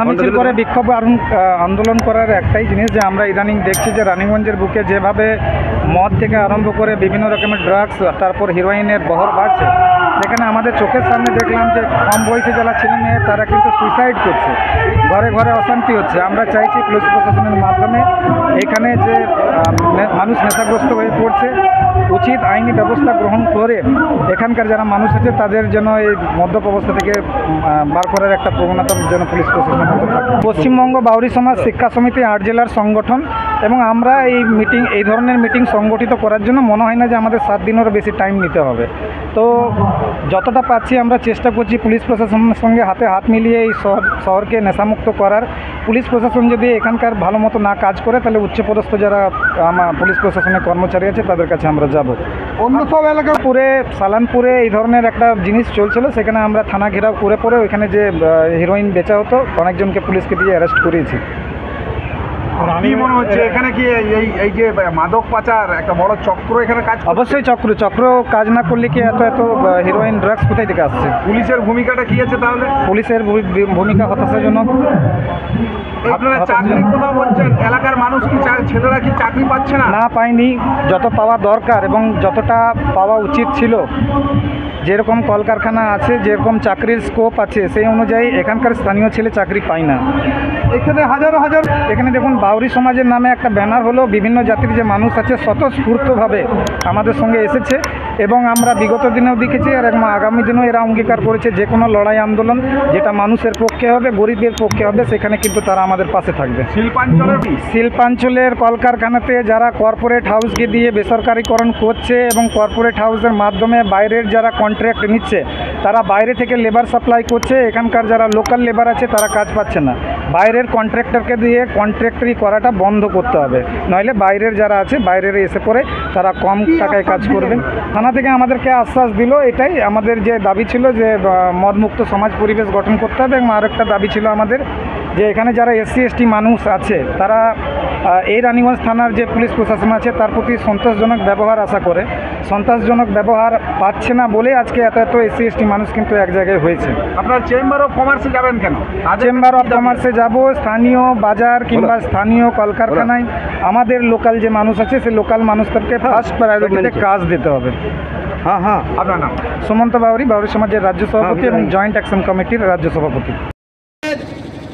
মহামিছিল করে বিক্ষোভ আন্দোলন করার একটাই জিনিস যে আমরা ইদানিং দেখছি যে রানীগঞ্জের বুকে যেভাবে মদ থেকে আরম্ভ করে বিভিন্ন রকমের ড্রাগস, তারপর হিরোইনের বহর বাড়ছে, সেখানে আমাদের চোখের সামনে দেখলাম যে কম বয়সী যারা ছেলে মেয়ে তারা কিন্তু সুইসাইড করছে, ঘরে ঘরে অশান্তি হচ্ছে। আমরা চাইছি পুলিশ প্রশাসনের মাধ্যমে এখানে যে মানুষ নেশাগ্রস্ত হয়ে পড়ছে, উচিত আইনি ব্যবস্থা গ্রহণ করে এখানকার যারা মানুষ আছে তাদের জন্য এই মদ্যপ অবস্থা থেকে বার করার একটা প্রবণতা যেন পুলিশ প্রশাসন। পশ্চিমবঙ্গ বাউরি সমাজ শিক্ষা সমিতি 8 জেলার সংগঠন, এবং আমরা এই ধরনের মিটিং সংগঠিত করার জন্য মনে হয় না যে আমাদের 7 দিনেরও বেশি টাইম নিতে হবে। তো যতটা পাচ্ছি আমরা চেষ্টা করছি পুলিশ প্রশাসনের সঙ্গে হাতে হাত মিলিয়ে এই শহরকে নেশামুক্ত করার। পুলিশ প্রশাসন যদি এখানকার ভালো মতো না কাজ করে তাহলে উচ্চপদস্থ যারা পুলিশ প্রশাসনের কর্মচারী আছে তাদের কাছে আমরা যাব। অন্য সব এলাকাপুরে সালানপুরে এই ধরনের একটা জিনিস চলছিল, সেখানে আমরা থানা ঘেরাও করে পরে ওইখানে যে হিরোইন বেচা হতো অনেকজনকে পুলিশকে দিয়ে অ্যারেস্ট করিয়েছি। কি মনে হচ্ছে এখানে কি এই যে মাদক পাচার একটা বড় চক্র এখানে কাজ? অবশ্যই চক্র কাজ না করলে কি এত হিরোইন ড্রাগস কোথায় থেকে আসছে? পুলিশের ভূমিকাটা কি আছে তাহলে? পুলিশের ভূমিকা হতাশাজনক। আপনারা চাকরির কথা বলছেন, এলাকার মানুষ কি ছেলেরা কি চাকরি পাচ্ছে না? না, পায়নি। যত পাওয়া দরকার এবং যতটা পাওয়া উচিত ছিল, যেরকম কলকারখানা আছে, যেরকম চাকরির স্কোপ আছে, সেই অনুযায়ী এখানকার স্থানীয় ছেলে চাকরি পায় না। এখানে হাজার এখানে দেখুন বাউরি সমাজের নামে একটা ব্যানার হলো, বিভিন্ন জাতির যে মানুষ আছে স্বতঃস্ফূর্তভাবে আমাদের সঙ্গে এসেছে, এবং আমরা বিগত দিনেও দেখেছি আর আগামী দিনেও এরা অঙ্গীকার করেছে যে কোনো লড়াই আন্দোলন যেটা মানুষের পক্ষে হবে, গরিবের পক্ষে হবে, সেখানে কিন্তু তারা আমাদের পাশে থাকবে। শিল্পাঞ্চলের কলকারখানাতে যারা কর্পোরেট হাউসকে দিয়ে বেসরকারিকরণ করছে এবং কর্পোরেট হাউসের মাধ্যমে বাইরের যারা কন্ট্রাক্ট নিচ্ছে তারা বাইরে থেকে লেবার সাপ্লাই করছে, এখানকার যারা লোকাল লেবার আছে তারা কাজ পাচ্ছে না। বাইরের কন্ট্রাক্টরকে দিয়ে কন্ট্রাক্টরি করাটা বন্ধ করতে হবে, নইলে বাইরের যারা আছে বাইরের এসে পড়ে তারা কম টাকায় কাজ করবেন। থানা থেকে আমাদেরকে আশ্বাস দিল, এটাই আমাদের যে দাবি ছিল যে মদমুক্ত সমাজ পরিবেশ গঠন করতে হবে, এবং আরেকটা দাবি ছিল আমাদের যে এখানে যারা SC ST মানুষ আছে তারা এই রানীগঞ্জ থানার যে পুলিশ প্রশাসন আছে তার প্রতি সন্তোষজনক ব্যবহার আশা করে, সন্তোষজনক ব্যবহার পাচ্ছে না বলে আজকে এত SC ST মানুষ কিন্তু এক জায়গায় হয়েছে। আপনার চেম্বার অফ কমার্সে যাবেন কেন? চেম্বার অফ কমার্সে যাব, স্থানীয় বাজার কিংবা স্থানীয় কলকারখানায় আমাদের লোকাল যে মানুষ আছে সেই লোকাল মানুষদেরকে ফার্স্ট প্রায়োরিটিতে কাজ দিতে হবে। হ্যাঁ, আপনার নাম? সুমন্ত বাউরি, বাউরি সমাজের রাজ্য সভাপতি এবং জয়েন্ট অ্যাকশন কমিটির রাজ্য সভাপতি।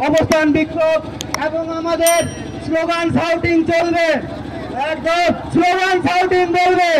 অবস্থান বিক্ষোভ এবং আমাদের স্লোগান শাউটিং চলবে, একদম স্লোগান শাউটিং চলবে।